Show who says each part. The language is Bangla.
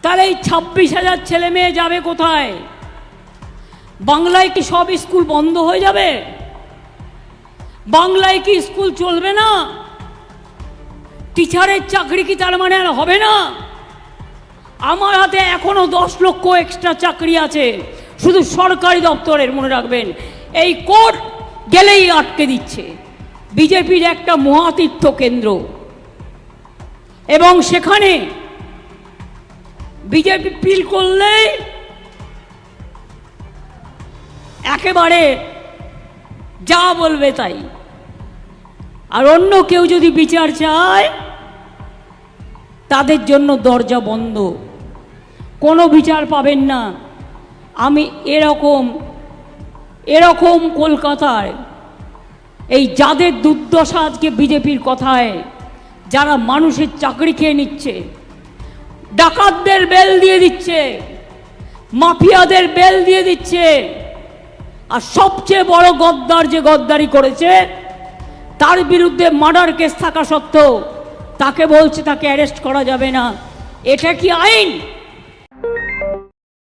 Speaker 1: তাহলে এই 26,000 ছেলে মেয়ে যাবে কোথায়? বাংলায় কি সব স্কুল বন্ধ হয়ে যাবে? বাংলায় কি স্কুল চলবে না? টিচারের চাকরি কি তার মানে আর হবে না? আমার হাতে এখনো 10 লক্ষ এক্সট্রা চাকরি আছে শুধু সরকারি দপ্তরের, মনে রাখবেন। এই কোর্ট গেলেই আটকে দিচ্ছে। বিজেপির একটা মহাতীর্থ কেন্দ্র, এবং সেখানে বিজেপি পিল করলে একেবারে যা বলবে তাই। আর অন্য কেউ যদি বিচার চায় তাদের জন্য দরজা বন্ধ, কোনো বিচার পাবেন না। আমি এরকম কলকাতায় এই যাদের দুর্দশা আজকে বিজেপির কথায়, যারা মানুষের চাকরি খেয়ে নিচ্ছে, ডাকাতদের বেল দিয়ে দিচ্ছে, মাফিয়াদের বেল দিয়ে দিচ্ছে, আর সবচেয়ে বড় গদ্দার যে গদ্দারি করেছে তার বিরুদ্ধে মার্ডার কেস থাকা সত্ত্বেও তাকে বলছে তাকে অ্যারেস্ট করা যাবে না। এটা কি আইন?